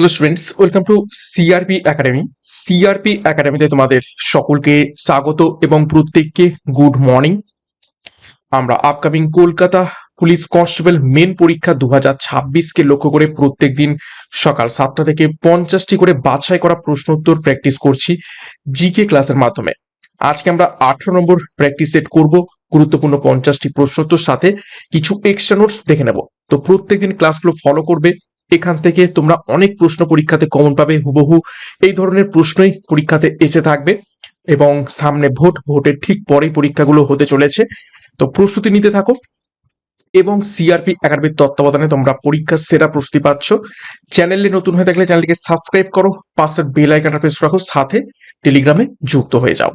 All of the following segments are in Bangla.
Hello students, welcome to CRP academy. CRP একাডেমিতে তোমাদের সকলকে স্বাগত এবং প্রত্যেককে গুড মর্নিং। আমরা upcoming Kolkata police constable main পরীক্ষা 2026কে লক্ষ্য করে প্রত্যেক দিন সকাল 7টা থেকে 50টি করে বাছাই করা প্রশ্ন উত্তর প্র্যাকটিস করছি জিকে ক্লাসের মাধ্যমে। আজকে আমরা 18 নম্বর প্র্যাকটিস সেট করব গুরুত্বপূর্ণ 50টি প্রশ্ন উত্তর সাথে কিছু এক্সট্রা নোটস দেখে নেব। তো প্রত্যেকদিন ক্লাসগুলো ফলো করবে, এখান থেকে তোমরা অনেক প্রশ্ন পরীক্ষাতে কমন পাবে, হুবহু এই ধরনের প্রশ্নই পরীক্ষাতে এসে থাকবে। এবং সামনে ভোটের ঠিক পরেই পরীক্ষাগুলো হতে চলেছে, তো প্রস্তুতি নিতে থাকো। এবং সিআরপি একাডেমির তত্ত্বাবধানে তোমরা পরীক্ষার সেরা প্রস্তুতি পাচ্ছ। চ্যানেলে নতুন হয়ে থাকলে চ্যানেলটিকে সাবস্ক্রাইব করো, পাশের বেল আইকনটা প্রেস রাখো, সাথে টেলিগ্রামে যুক্ত হয়ে যাও।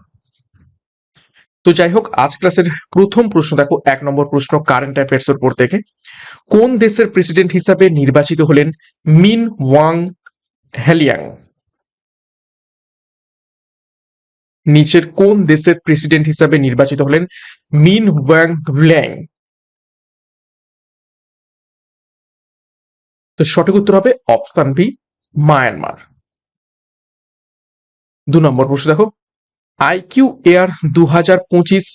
তো যাই হোক, আজ ক্লাসের প্রথম প্রশ্ন দেখো, 1 নম্বর প্রশ্ন কারেন্ট অ্যাফেয়ার্স এর উপর থেকে। কোন দেশের প্রেসিডেন্ট হিসাবে নির্বাচিত হলেন মিন ওয়াং হ্যালিয়াং? নিচের কোন দেশের প্রেসিডেন্ট হিসাবে নির্বাচিত হলেন মিন ওয়াং হ্যালিয়াং? তো সঠিক উত্তর হবে অপশন বি, মায়ানমার। 2 নম্বর প্রশ্ন দেখো, IQ Air 2025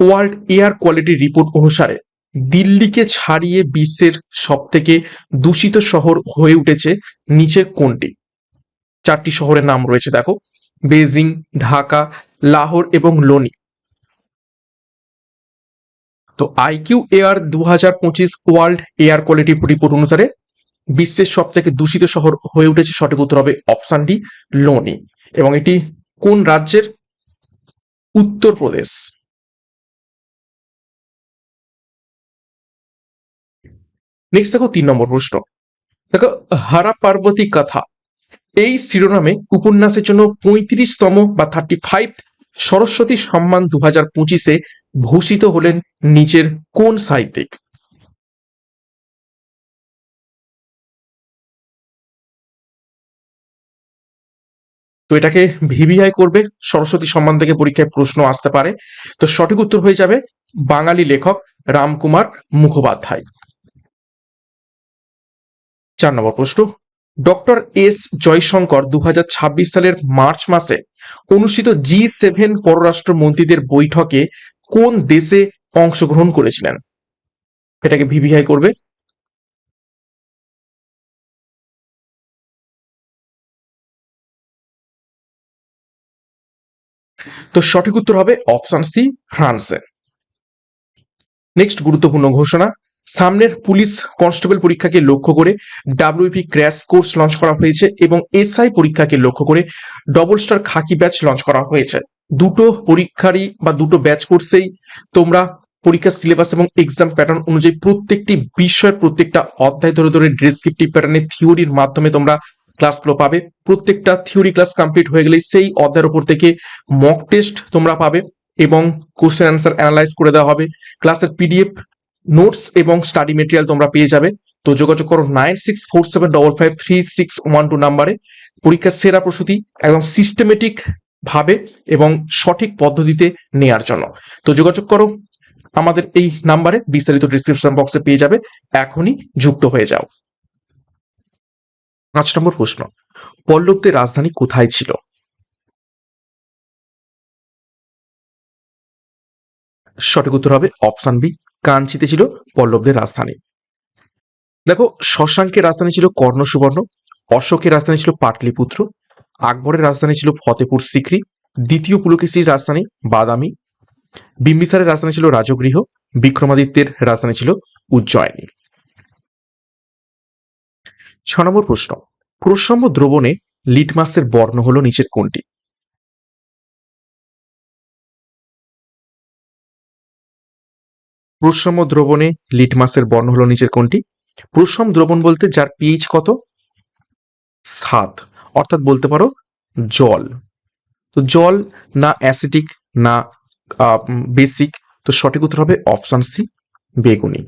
world air quality report অনুসারে দিল্লিকে ছাড়িয়ে বিশ্বের সব থেকে দূষিত শহর হয়ে উঠেছে নিচের কোনটি? 4টি শহরের নাম রয়েছে দেখো, বেজিং, ঢাকা, লাহোর এবং লোনি। তো IQ Air 2025 world air quality report অনুসারে বিশ্বের সব থেকে দূষিত শহর হয়ে উঠেছে, সঠিক উত্তর হবে অপশন ডি, লোনি। এবং এটি কোন রাজ্যের? উত্তরপ্রদেশ। নেক্সট দেখো 3 নম্বর প্রশ্ন দেখো, হারা পার্বতী কথা এই শিরোনামে উপন্যাসের জন্য 35তম বা 35 সরস্বতী সম্মান 2025-এ ভূষিত হলেন নিচের কোন সাহিত্যিক? তো এটাকে ভিভিআই করবে, সরস্বতী সম্মান থেকে পরীক্ষায় প্রশ্ন আসতে পারে। তো সঠিক উত্তর হয়ে যাবে বাঙালি লেখক রামকুমার মুখোপাধ্যায়। 4 নম্বর প্রশ্ন, ডক্টর এস জয়শঙ্কর 2026 সালের মার্চ মাসে অনুষ্ঠিত G7 পররাষ্ট্র মন্ত্রীদের বৈঠকে কোন দেশে অংশগ্রহণ করেছিলেন? এটাকে ভিভিআই করবে। তো সঠিক উত্তর হবে অপশন সি, ফ্রান্সে। নেক্সট গুরুত্বপূর্ণ ঘোষণা, সামনের পুলিশ কনস্টেবল পরীক্ষাকে লক্ষ্য করে ডাব্লিউপি ক্র্যাশ কোর্স লঞ্চ করা হয়েছে এবং এসআই পরীক্ষাকে লক্ষ্য করে ডবল স্টার খাকি ব্যাচ লঞ্চ করা হয়েছে। দুটো পরীক্ষারই বা দুটো ব্যাচ কোর্সেই তোমরা পরীক্ষার সিলেবাস এবং এক্সাম প্যাটার্ন অনুযায়ী প্রত্যেকটি বিষয়ের প্রত্যেকটা অধ্যায় ধরে ধরে ডেসক্রিপটিভ প্যাটার্নের থিওরির মাধ্যমে তোমরা ক্লাসগুলো পাবে। প্রত্যেকটা থিওরি ক্লাস কমপ্লিট হয়ে গেলে সেই অধ্যায়ের উপর থেকে মক টেস্ট তোমরা পাবে এবং কোশ্চেন অ্যান্সার অ্যানালাইজ করে দেওয়া হবে। ক্লাসের পিডিএফ নোটস এবং স্টাডি মেটেরিয়াল তোমরা পেয়ে যাবে। তো যোগাযোগ করো 9647553612 নাম্বারে পরীক্ষার সেরা প্রস্তুতি একদম সিস্টেমেটিক ভাবে এবং সঠিক পদ্ধতিতে নেয়ার জন্য। তো যোগাযোগ করো আমাদের এই নাম্বারে, বিস্তারিত ডিসক্রিপশন বক্সে পেয়ে যাবে। এখনই যুক্ত হয়ে যাও। 5 নম্বর প্রশ্ন, পল্লবদের রাজধানী কোথায় ছিল? সঠিক উত্তর হবে অপশন বি, কাঞ্চিতে ছিল পল্লবদের রাজধানী। দেখো, শশাঙ্কের রাজধানী ছিল কর্ণ সুবর্ণ, অশোকের রাজধানী ছিল পাটলিপুত্র, আকবরের রাজধানী ছিল ফতেপুর সিক্রি, দ্বিতীয় পুলকেশীর রাজধানী বাদামি, বিম্বিসারের রাজধানী ছিল রাজগৃহ, বিক্রমাদিত্যের রাজধানী ছিল উজ্জয়িনী। 6 নম্বর প্রশ্ন, প্রসম্য দ্রবণে লিটমাসের বর্ণ হলো নিচের কোনটি? প্রসম্য দ্রবণে লিটমাসের বর্ণ হলো নিচের কোনটি? প্রসম দ্রবণ বলতে যার পিএইচ কত? 7, অর্থাৎ বলতে পারো জল। তো জল না অ্যাসিডিক না বেসিক, তো সঠিক উত্তর হবে অপশন সি, বেগুনি।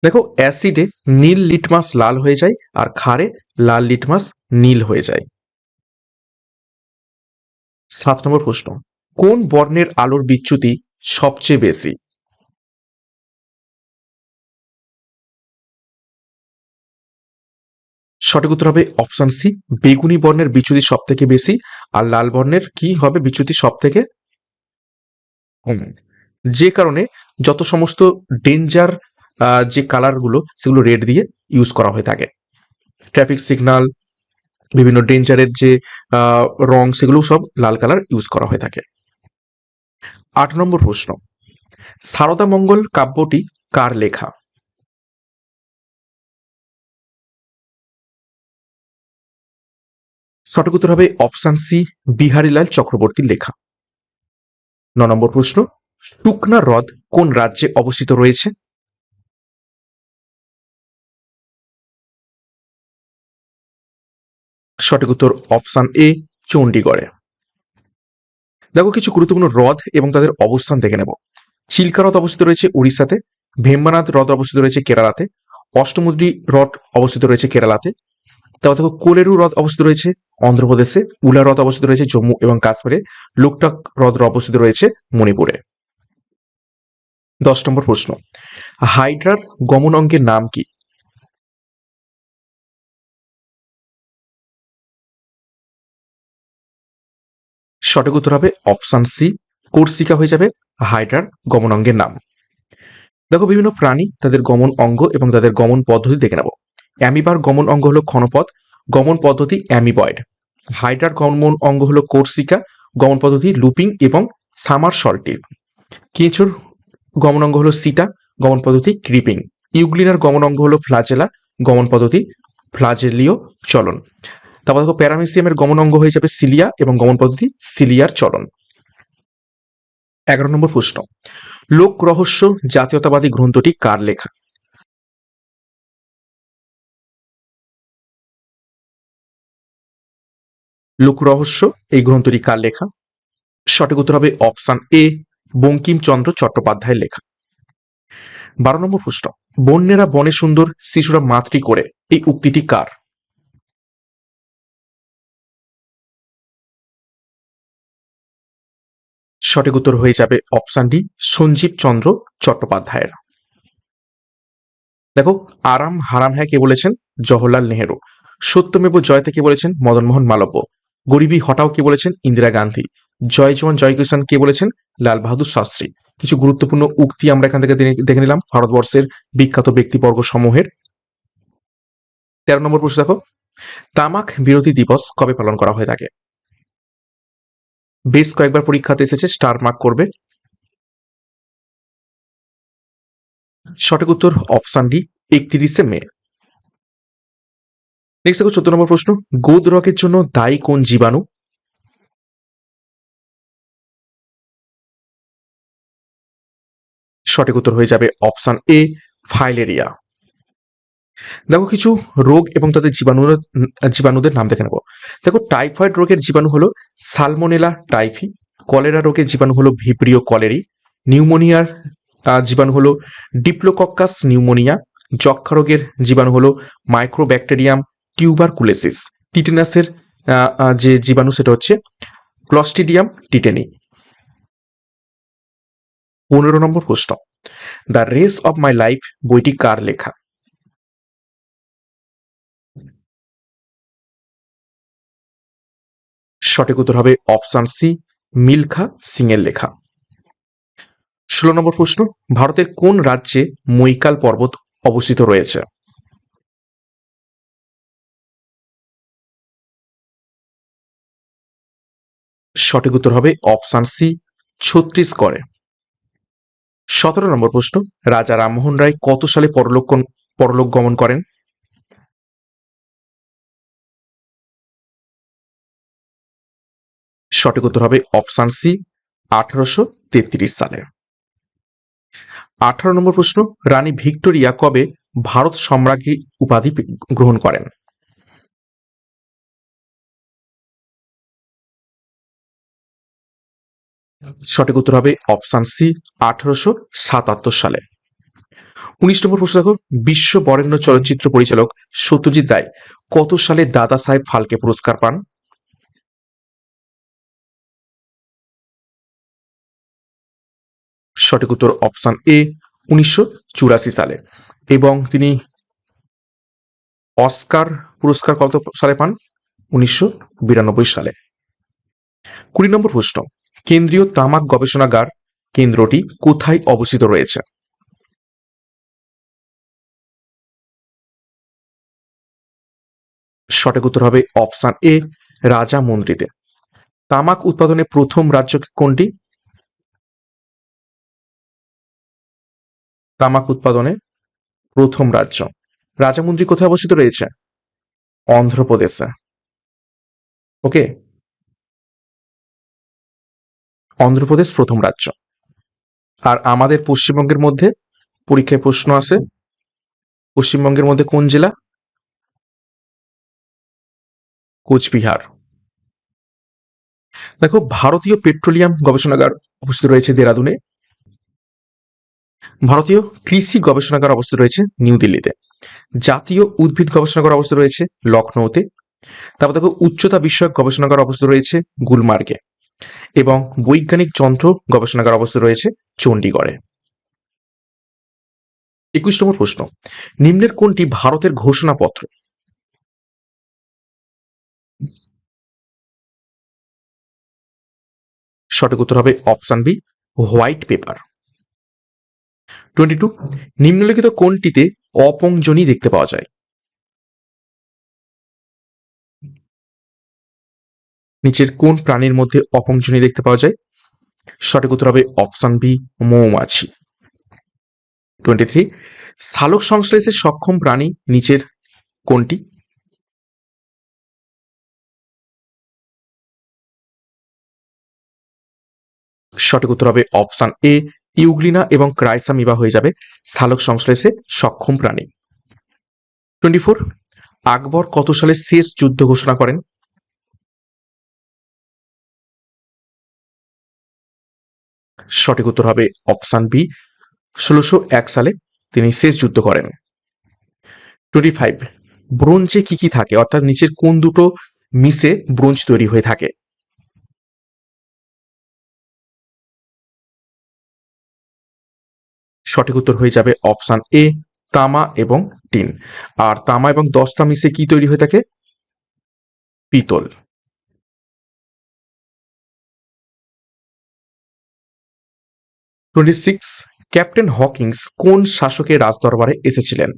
দেখো, অ্যাসিডে নীল লিটমাস লাল হয়ে যায় আর ক্ষারে লাল লিটমাস নীল হয়ে যায়। 7 নম্বর প্রশ্ন, কোন বর্ণের আলোর বিচ্যুতি সবচেয়ে বেশি? সঠিক উত্তর হবে অপশন সি, বেগুনি বর্ণের বিচ্যুতি সব থেকে বেশি আর লাল বর্ণের কি হবে বিচ্যুতি সব থেকে কম। যে কারণে যত সমস্ত ডেঞ্জার যে কালারগুলো সেগুলো রেড দিয়ে ইউজ করা হয়ে থাকে। ট্রাফিক সিগন্যাল, বিভিন্ন ডেঞ্জারের যে রং সেগুলো সব লাল কালার ইউজ করা হয়ে থাকে। 8 নম্বর প্রশ্ন, সারদা মঙ্গল কাব্যটি কার লেখা? সঠিক উত্তর হবে অপশন সি, বিহারীলাল চক্রবর্তীর লেখা। 9 নম্বর প্রশ্ন, শুকনা হ্রদ কোন রাজ্যে অবস্থিত রয়েছে? সঠিক উত্তর অপশন এ, চণ্ডীগড়ে। দেখো কিছু গুরুত্বপূর্ণ হ্রদ এবং তাদের অবস্থান দেখে নেব। চিল্কা হ্রদ অবস্থিত রয়েছে উড়িষ্যাতে, ভেম্বানাথ হ্রদ অবস্থিত রয়েছে কেরালাতে, অষ্টমুদ্রী হ্রদ অবস্থিত রয়েছে কেরালাতে, তারপর দেখো কোলেরু হ্রদ অবস্থিত রয়েছে অন্ধ্রপ্রদেশে, উলা হ্রদ অবস্থিত রয়েছে জম্মু এবং কাশ্মীরে, লোকটাক হ্রদ অবস্থিত রয়েছে মণিপুরে। 10 নম্বর প্রশ্ন, হাইড্রার গমন অঙ্গের নাম কি? সঠিক উত্তর হবে অপশন সি, কোর্সিকা হয়ে যাবে হাইড্রার গমন অঙ্গের নাম। দেখো বিভিন্ন প্রাণী তাদের গমন অঙ্গ এবং তাদের গমন পদ্ধতি দেখে নেব। অ্যামিবার গমন অঙ্গ হলো ক্ষণপথ, গমন পদ্ধতি অ্যামিবয়েড। হাইড্রার গমন অঙ্গ হলো কোর্সিকা, গমন পদ্ধতি লুপিং এবং সামারসল্টিভ। কেঁচোর গমন অঙ্গ হলো সিটা, গমন পদ্ধতি ক্রিপিং। ইউগ্লিনার গমন অঙ্গ হলো ফ্লাজেলা, গমন পদ্ধতি ফ্লাজেলীয় চলন। তারপর দেখো প্যারামিসিয়ামের গমন অঙ্গ হয়ে যাবে সিলিয়া এবং গমন পদ্ধতি সিলিয়ার চলন। 11 নম্বর প্রশ্ন, লোক রহস্য জাতীয়তাবাদী গ্রন্থটি কার লেখা? লোক রহস্য এই গ্রন্থটি কার লেখা? সঠিক উত্তর হবে অপশন এ, বঙ্কিমচন্দ্র চট্টোপাধ্যায়ের লেখা। 12 নম্বর প্রশ্ন, বন্যেরা বনে সুন্দর, শিশুরা মাতৃ করে, এই উক্তিটি কার? সঠিক উত্তর হয়ে যাবে অপশন ডি, সঞ্জীব চন্দ্র চট্টোপাধ্যায়ের। দেখো আরাম হারাম হ্যাঁ কে বলেছেন? জওহরলাল নেহেরু। সত্যমেব জয়তে কে বলেছেন? মদনমোহন মালব্য। গরিবী হটাও কে বলেছেন? ইন্দিরা গান্ধী। জয় জওয়ান জয় কিষান কে বলেছেন? লাল বাহাদুর শাস্ত্রী। কিছু গুরুত্বপূর্ণ উক্তি আমরা এখান থেকে দেখে নিলাম ভারতবর্ষের বিখ্যাত ব্যক্তিবর্গ সমূহের। 13 নম্বর প্রশ্ন দেখো, তামাক বিরোধী দিবস কবে পালন করা হয়ে থাকে? বেশ কয়েকবার পরীক্ষাতে এসেছে, স্টার মার্ক করবে। সঠিক উত্তর অপশন ডি, 31শে মে। নেক্সট দেখো 14 নম্বর প্রশ্ন, গোদ রোগের জন্য দায়ী কোন জীবাণু? সঠিক উত্তর হয়ে যাবে অপশন এ, ফাইলেরিয়া। দেখো কিছু রোগ এবং তাদের জীবাণুদের নাম দেখে নেব। দেখো টাইফয়েড রোগের জীবাণু হলো সালমোনেলা টাইফি, কলেরা রোগের জীবাণু হলো ভিব্রিও কলেরি, নিউমোনিয়ার জীবাণু হলো ডিপ্লোকক্কাস নিউমোনিয়া, যক্ষা রোগের জীবাণু হলো মাইক্রোব্যাকটেরিয়াম টিউবারকুলোসিস, টিটেনাসের যে জীবাণু সেটা হচ্ছে ক্লস্ট্রিডিয়াম টিটেনি। 15 নম্বর প্রশ্ন, the race of my life বইটি কার লেখা? সঠিক উত্তর হবে অপশন সি, মিলখা সিং এর লেখা। 16 নম্বর প্রশ্ন, ভারতের কোন রাজ্যে মৈকাল পর্বত অবস্থিত রয়েছে? সঠিক উত্তর হবে অপশন সি, ছত্তিশগড়ে। 17 নম্বর প্রশ্ন, রাজা রামমোহন রায় কত সালে পরলোক গমন করেন? সঠিক উত্তর হবে অপশন সি, 1833 সালে। 18 নম্বর প্রশ্ন, রানী ভিক্টোরিয়া কবে ভারত সম্রাজ্ঞী উপাধি গ্রহণ করেন? সঠিক উত্তর হবে অপশন সি, 1877 সালে। 19 নম্বর প্রশ্ন দেখো, বিশ্ব বরেণ্য চলচ্চিত্র পরিচালক সত্যজিৎ রায় কত সালে দাদা সাহেব ফালকে পুরস্কার পান? সঠিক উত্তর অপশন এ, 1984 সালে। এবং তিনি অস্কার পুরস্কার কত সালে পান? 1992 সালে। 20 নম্বর প্রশ্ন, কেন্দ্রীয় তামাক গবেষণাগার কেন্দ্রটি কোথায় অবস্থিত রয়েছে? সঠিক উত্তর হবে অপশন এ, রাজামন্দ্রিতে। তামাক উৎপাদনে প্রথম রাজ্য কোনটি? তামাক উৎপাদনে প্রথম রাজ্য রাজামন্দ্রি কোথায় অবস্থিত রয়েছে? অন্ধ্রপ্রদেশে। ওকে, অন্ধ্রপ্রদেশ প্রথম রাজ্য। আর আমাদের পশ্চিমবঙ্গের মধ্যে পরীক্ষায় প্রশ্ন আসে, পশ্চিমবঙ্গের মধ্যে কোন জেলা? কোচবিহার। দেখো, ভারতীয় পেট্রোলিয়াম গবেষণাগার অবস্থিত রয়েছে দেরাদুনে। ভারতীয় কৃষি গবেষণাগার অবস্থিত রয়েছে নিউ দিল্লিতে। জাতীয় উদ্ভিদ গবেষণাগার অবস্থিত রয়েছে লখনৌতে। তারপর দেখো, উচ্চতা বিষয়ক গবেষণাগার অবস্থিত রয়েছে গুলমার্গে। এবং বৈজ্ঞানিক যন্ত্র গবেষণাগার অবস্থিত রয়েছে চণ্ডীগড়ে। 21 নম্বর প্রশ্ন, নিম্নের কোনটি ভারতের ঘোষণাপত্র? সঠিক উত্তর হবে অপশন বি, হোয়াইট পেপার। 22, নিম্নলিখিত কোনটিতে অপংজনী দেখতে পাওয়া যায়? নিচের কোন প্রাণীর মধ্যে অপংজনী দেখতে পাওয়া যায়? সঠিক উত্তর হবে অপশন বি, মৌমাছি। 23, সালোক সংশ্লেষে সক্ষম প্রাণী নিচের কোনটি? সঠিক উত্তর হবে অপশন এ, ইউগ্লিনা এবং ক্রাইসামিবা হয়ে যাবে সালোক সংশ্লেষে সক্ষম প্রাণী। 24, আকবর কত সালে শেষ যুদ্ধ ঘোষণা করেন? সঠিক উত্তর হবে অপশন বি, 1601 সালে তিনি শেষ যুদ্ধ করেন। 25, ব্রোঞ্জে কি কি থাকে, অর্থাৎ নিচের কোন দুটো মিশে ব্রোঞ্জ তৈরি হয়ে থাকে? সঠিক উত্তর হয়ে যাবে অপশন এ, তামা এবং টিন। আর তামা এবং দস্তা মিশে কি তৈরি হয়ে থাকে? পিতল। 26, ক্যাপ্টেন হকিংস কোন শাসকের রাজদরবারে এসেছিলেন?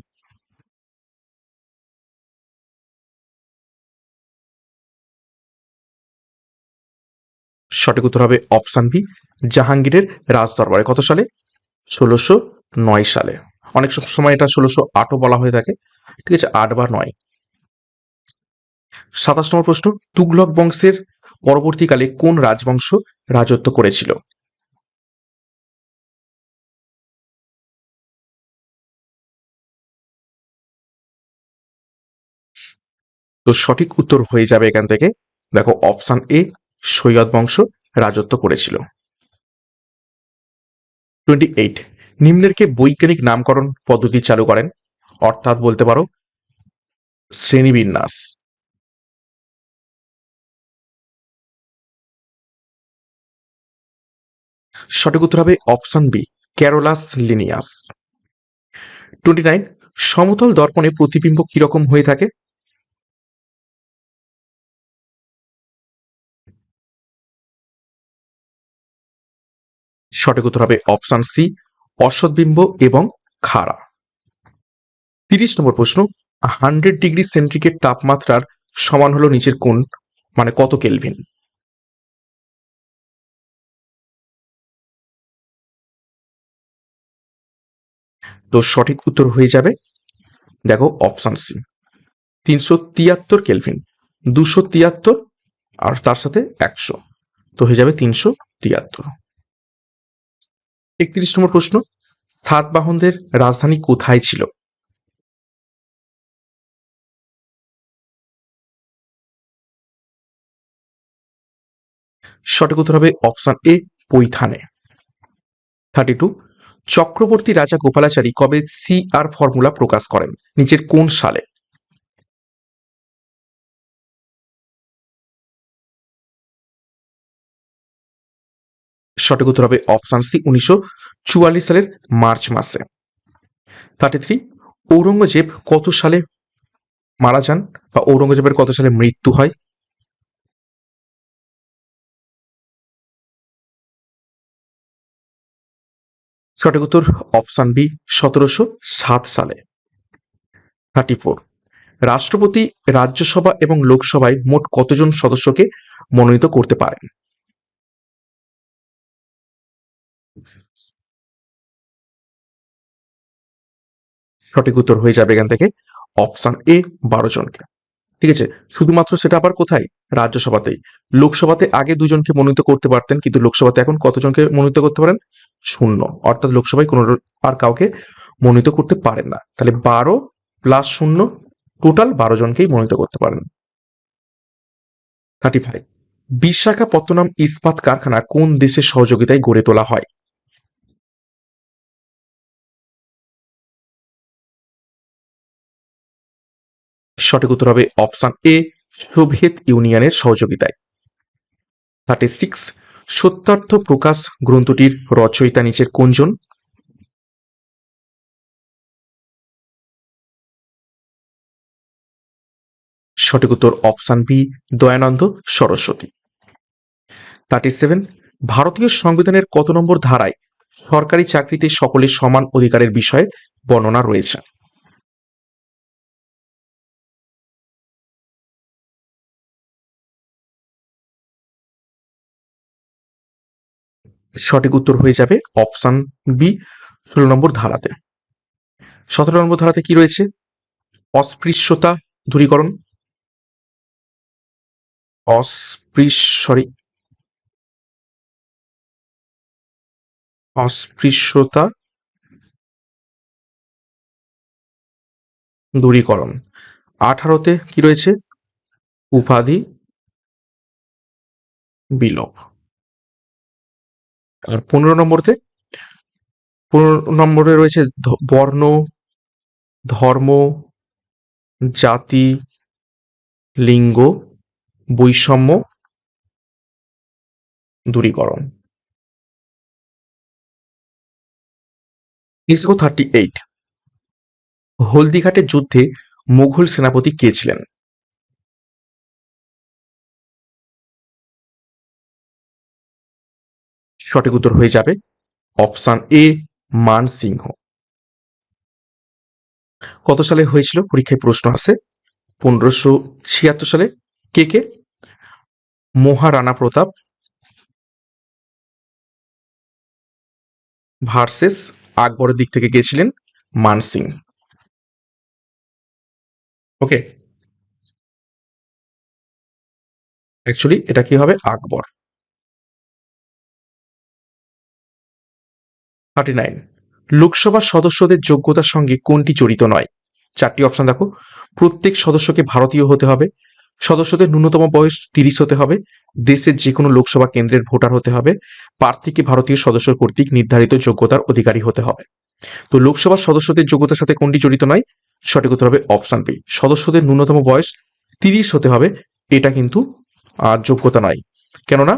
সঠিক উত্তর হবে অপশন বি, জাহাঙ্গীরের রাজদরবারে। কত সালে? 1609 সালে। অনেক সময় এটা 1608ও বলা হয়ে থাকে। ঠিক আছে, 8 বা 9। 27 নম্বর প্রশ্ন, তুগলক বংশের পরবর্তীকালে কোন রাজবংশ রাজত্ব করেছিল? তো সঠিক উত্তর হয়ে যাবে এখান থেকে, দেখো অপশন এ, সৈয়দ বংশ রাজত্ব করেছিল। 28, নিম্নের কে বৈজ্ঞানিক নামকরণ পদ্ধতি চালু করেন? অর্থাৎ বলতে পারো শ্রেণীবিন্যাস। সঠিক উত্তর হবে অপশন বি, ক্যারোলাস লিনিয়াস। 29, সমতল দর্পণে প্রতিবিম্ব কিরকম হয়ে থাকে? সঠিক উত্তর হবে অপশন সি, অসৎবিম্ব এবং খাড়া। 30 নম্বর প্রশ্ন, 100 ডিগ্রি সেন্টিগ্রেড তাপমাত্রার সমান হলো নিচের কোন, মানে কত কেলভিন? তো সঠিক উত্তর হয়ে যাবে, দেখো অপশন সি, 373 কেলভিন। 273 আর তার সাথে 100, তো হয়ে যাবে 373। 31 নম্বর প্রশ্ন, সাতবাহনদের রাজধানী কোথায় ছিল? সঠিক উত্তর হবে অপশন এ, পৈথানে। 32, চক্রবর্তী রাজা গোপালাচারী কবে সিআর ফর্মুলা প্রকাশ করেন? নিচের কোন সালে? সঠিক উত্তর হবে অপশন সি, 1944 সালের মার্চ মাসে। 33, ঔরঙ্গজেব কত সালে মারা যান বা ঔরঙ্গজেবের কত সালে মৃত্যু হয়? সঠিক উত্তর অপশন বি 1707 সালে। 34, রাষ্ট্রপতি রাজ্যসভা এবং লোকসভায় মোট কতজন সদস্যকে মনোনীত করতে পারেন? সঠিক উত্তর হয়ে যাবে এখান থেকে অপশন এ 12 জনকে। ঠিক আছে, শুধুমাত্র সেটা আবার কোথায়? রাজ্যসভাতেই। লোকসভাতে আগে 2জনকে মনোনীত করতে পারতেন, কিন্তু লোকসভাতে এখন কতজনকে মনোনীত করতে পারেন? 0, অর্থাৎ লোকসভায় কোনো আর কাউকে মনোনীত করতে পারেন না। তাহলে 12 প্লাস 0, টোটাল 12জনকেই মনোনীত করতে পারেন। 35, বিশাখাপত্তনম ইস্পাত কারখানা কোন দেশের সহযোগিতায় গড়ে তোলা হয়? সঠিক উত্তর হবে অপশন এ সোভিয়েত ইউনিয়নের সহযোগিতায়। 36, সত্যার্থ প্রকাশ গ্রন্থটির রচয়িতা নিচের কোনজন? সঠিক উত্তর অপশন বি দয়ানন্দ সরস্বতী। 37, ভারতীয় সংবিধানের কত নম্বর ধারায় সরকারি চাকরিতে সকলের সমান অধিকারের বিষয়ে বর্ণনা রয়েছে? সঠিক উত্তর হয়ে যাবে অপশন বি 16 নম্বর ধারাতে। 17 নম্বর ধারাতে কি রয়েছে? অস্পৃশ্যতা দূরীকরণ, সরি, অস্পৃশ্যতা দূরীকরণ। 18তে কি রয়েছে? উপাধি বিলোপ। আর 15 নম্বরে রয়েছে বর্ণ, ধর্ম, জাতি, লিঙ্গ বৈষম্য দূরীকরণ। নেক্সট 38, হলদিঘাটের যুদ্ধে মুঘল সেনাপতি কে ছিলেন? সঠিক উত্তর হয়ে যাবে অপশন এ মান সিংহ। কত সালে হয়েছিল? পরীক্ষায় প্রশ্ন আসে 1576 সালে। কে কে? মহারানা প্রতাপ ভার্সেস আকবরের দিক থেকে গেছিলেন মানসিং। ওকে, অ্যাকচুয়ালি এটা কি হবে? আকবর। 39, লোকসভার সদস্যদের যোগ্যতার সঙ্গে কোনটি জড়িত নয়? 4টি অপশন দেখো। প্রত্যেক সদস্যকে ভারতীয় হতে হবে, সদস্যদের ন্যূনতম বয়স 30 হতে হবে, দেশের যে কোনো লোকসভা কেন্দ্রের ভোটার হতে হবে, প্রার্থীকে ভারতীয় সদস্য কর্তৃক নির্ধারিত যোগ্যতার অধিকারী হতে হবে। তো লোকসভার সদস্যদের যোগ্যতার সাথে কোনটি জড়িত নয়? সঠিক উত্তর হবে অপশন বি, সদস্যদের ন্যূনতম বয়স 30 হতে হবে, এটা কিন্তু যোগ্যতা নয়। কেননা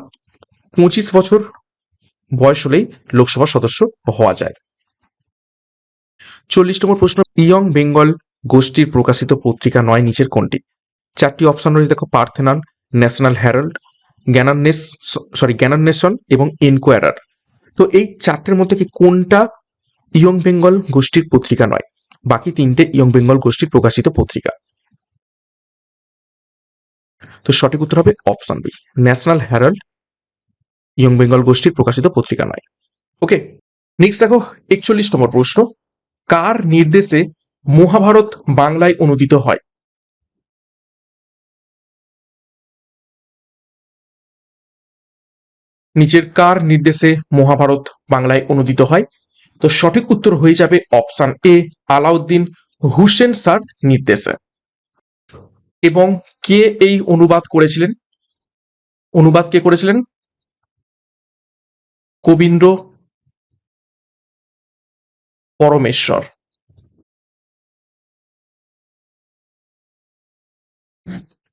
25 বছর বয়স হলেই লোকসভার সদস্য হওয়া যায়। 40 নম্বর প্রশ্ন, ইয়ং বেঙ্গল গোষ্ঠীর প্রকাশিত পত্রিকা নয় নিচের কোনটি? 4টি অপশন রয়েছে দেখো, পার্থেনন, ন্যাশনাল হেরাল্ড, জ্ঞানান্বেষণ এবং এনকোয়ারার। তো এই 4টের মধ্যে কি কোনটা ইয়ং বেঙ্গল গোষ্ঠীর পত্রিকা নয়? বাকি 3টে ইয়ং বেঙ্গল গোষ্ঠীর প্রকাশিত পত্রিকা। তো সঠিক উত্তর হবে option B, national Herald Young Bengal গোষ্ঠীর প্রকাশিত পত্রিকা নয়। ওকে, নেক্সট দেখো 41 নম্বর প্রশ্ন, কার নির্দেশে মহাভারত বাংলায় অনুদিত হয়? নিচের কার নির্দেশে মহাভারত বাংলায় অনুদিত হয়? তো সঠিক উত্তর হয়ে যাবে অপশন এ আলাউদ্দিন হুসেন শাহর নির্দেশে। এবং কে এই অনুবাদ করেছিলেন? অনুবাদ কে করেছিলেন? কবীন্দ্র পরমেশ্বর।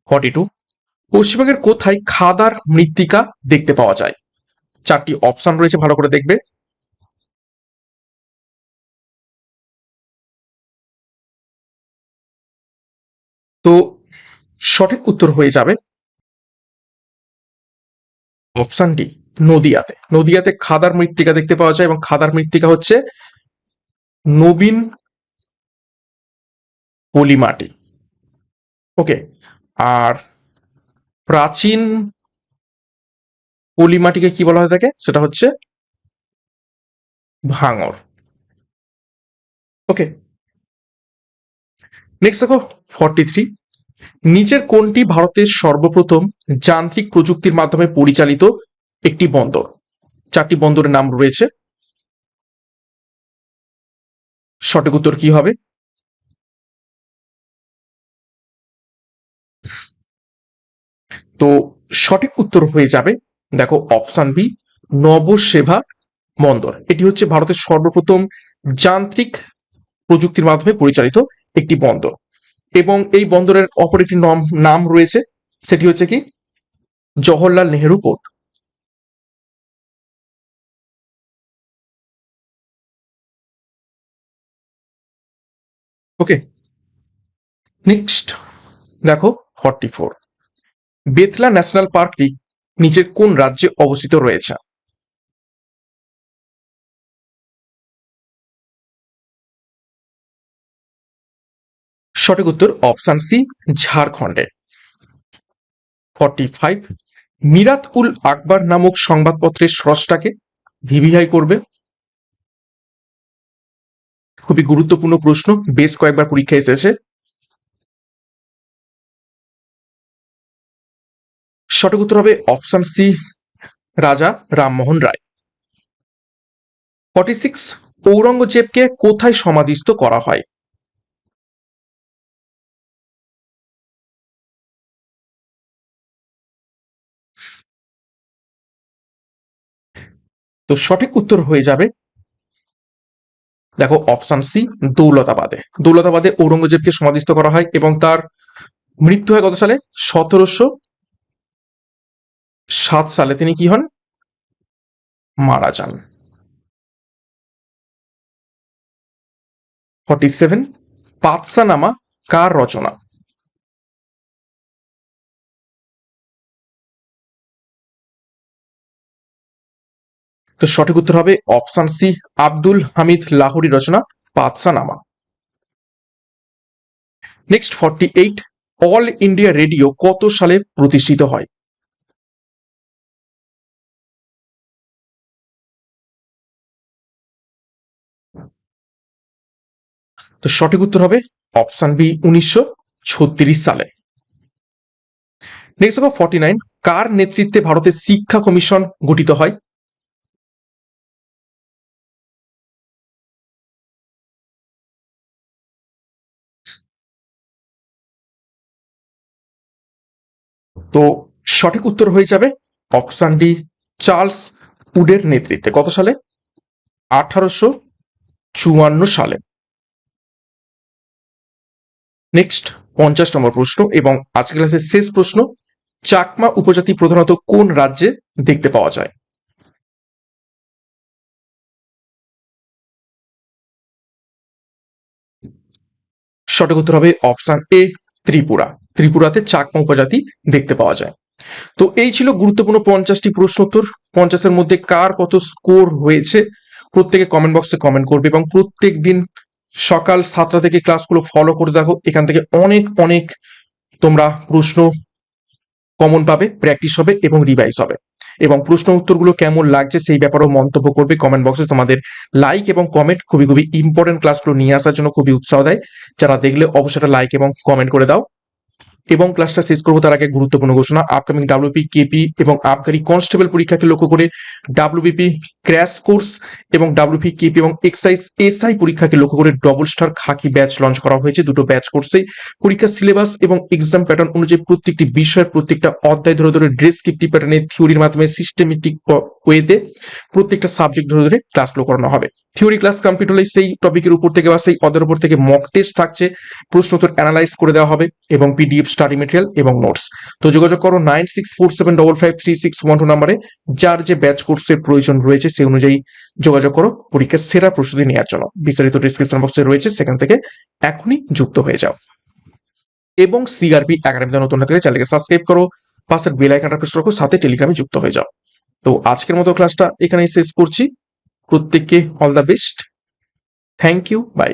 42, পশ্চিমবঙ্গের কোথায় খাদার মৃত্তিকা দেখতে পাওয়া যায়? 4টি অপশন রয়েছে, ভালো করে দেখবে। তো সঠিক উত্তর হয়ে যাবে অপশন ডি, নদিয়াতে। নদিয়াতে খাদার মৃত্তিকা দেখতে পাওয়া যায় এবং খাদার মৃত্তিকা হচ্ছে নবীন পলিমাটি। ওকে, আর প্রাচীন পলিমাটিকে কি বলা হয়ে থাকে, সেটা হচ্ছে ভাঙর। ওকে, নেক্সট দেখো 43, নিচের কোনটি ভারতের সর্বপ্রথম যান্ত্রিক প্রযুক্তির মাধ্যমে পরিচালিত একটি বন্দর? চারটি বন্দরের নাম রয়েছে, সঠিক উত্তর কি হবে? তো সঠিক উত্তর হয়ে যাবে, দেখো অপশন বি, নবসেভা বন্দর। এটি হচ্ছে ভারতের সর্বপ্রথম যান্ত্রিক প্রযুক্তির মাধ্যমে পরিচালিত একটি বন্দর, এবং এই বন্দরের অপর একটি নাম রয়েছে, সেটি হচ্ছে কি জওহরলাল নেহেরু পোর্ট। ওকে, নেক্সট দেখো 44, বেতলা ন্যাশনাল পার্কটি নিচের কোন রাজ্যে অবস্থিত রয়েছে? সঠিক উত্তর অপশন সি, ঝাড়খণ্ডে। 45, মিরাত উল আকবর নামক সংবাদপত্রের স্রষ্টাকে? ভিভিআই করবে, খুবই গুরুত্বপূর্ণ প্রশ্ন, বেশ কয়েকবার পরীক্ষা এসেছে। সঠিক উত্তর হবে অপশন সি, রাজা রামমোহন রায়। 46, ঔরঙ্গজেবকে কোথায় সমাধিস্থ করা হয়? তো সঠিক উত্তর হয়ে যাবে, দেখো অপশন সি, দৌলতাবাদে। দৌলতাবাদে ঔরঙ্গজেবকে সমাধিস্থ করা হয় এবং তার মৃত্যু হয় কত সালে? 1707 সালে তিনি কি হন? মারা যান। 47, পাতসানামা কার রচনা? তো সঠিক উত্তর হবে অপশন সি, আব্দুল হামিদ লাহোরি রচনা পাতসানামা। নেক্সট 48, অল ইন্ডিয়া রেডিও কত সালে প্রতিষ্ঠিত হয়? তো সঠিক উত্তর হবে অপশন বি, 1936 সালে। নেক্সট হবে 49, কার নেতৃত্বে ভারতের শিক্ষা কমিশন গঠিত হয়? তো সঠিক উত্তর হয়ে যাবে অপশন ডি, চার্লস উডের নেতৃত্বে। কত সালে? 1854 সালে। নেক্সট 50 নম্বর প্রশ্ন এবং আজকের ক্লাসের শেষ প্রশ্ন, চাকমা উপজাতি প্রধানত কোন রাজ্যে দেখতে পাওয়া যায়? সঠিক উত্তর হবে অপশন এ, ত্রিপুরা। ত্রিপুরাতে চাকমা উপজাতি দেখতে পাওয়া যায়। তো এই ছিল গুরুত্বপূর্ণ 50টি প্রশ্ন উত্তর। 50-এর মধ্যে কার কত স্কোর হয়েছে প্রত্যেকে কমেন্ট বক্সে কমেন্ট করবে, এবং প্রত্যেক দিন সকাল 7টা থেকে ক্লাসগুলো ফলো করে দেখো, এখান থেকে অনেক অনেক তোমরা প্রশ্ন কমন পাবে, প্র্যাকটিস হবে এবং রিভাইজ হবে। এবং প্রশ্ন উত্তরগুলো কেমন লাগছে সেই ব্যাপারেও মন্তব্য করবে কমেন্ট বক্সে। তোমাদের লাইক এবং কমেন্ট খুবই খুবই ইম্পর্টেন্ট, ক্লাসগুলো নিয়ে আসার জন্য খুবই উৎসাহ দেয়। যারা দেখলে অবশ্যই লাইক এবং কমেন্ট করে দাও। এবং ক্লাসটা শেষ করবো তার আগে গুরুত্বপূর্ণ ঘোষণা, আপকামিং ডাব্লিউপি, কেপি এবং আবগারি কনস্টেবল পরীক্ষাকে লক্ষ্য করে ডাব্লিউবিপি ক্র্যাশ কোর্স এবং ডাব্লিউপি, কেপি এবং এক্সাইজ এসআই পরীক্ষাকে লক্ষ্য করে ডবল স্টার খাকি ব্যাচ লঞ্চ করা হয়েছে। দুটো ব্যাচ কোর্সেই পরীক্ষার সিলেবাস এবং এক্সাম প্যাটার্ন অনুযায়ী প্রত্যেকটি বিষয়ের প্রত্যেকটা অধ্যায় ধরে ধরে ডেসক্রিপটিভ প্যাটার্নে থিওরির মাধ্যমে সিস্টেমেটিক ওয়েতে প্রত্যেকটা সাবজেক্ট ধরে ধরে ক্লাসগুলো করানো হবে। থিওরি ক্লাস কমপ্লিট হলে সেই টপিকের উপর থেকে বা সেই অধ্যায়ের উপর থেকে মক টেস্ট থাকছে, প্রশ্ন উত্তর অ্যানালাইজ করে দেওয়া হবে এবং পিডিএফ স্টাডি মেটেরিয়াল এবং নোটস। তো যোগাযোগ করো 9647553612 নম্বরে, যার যে ব্যাচ কোর্সের প্রয়োজন রয়েছে সেই অনুযায়ী যোগাযোগ করো পরীক্ষার সেরা প্রস্তুতি নেওয়ার জন্য। বিস্তারিত ডিসক্রিপশন বক্সে রয়েছে, সেখান থেকে এখনই যুক্ত হয়ে যাও। এবং সিআরপি একাডেমিতে নতুন থাকলে চ্যানেলকে সাবস্ক্রাইব করো, পাশের বেল আইকনটা প্রেস রাখো, সাথে টেলিগ্রামে যুক্ত হয়ে যাও। তো আজকের মতো ক্লাসটা এখানেই শেষ করছি। প্রত্যেককে all the best. Thank you, by.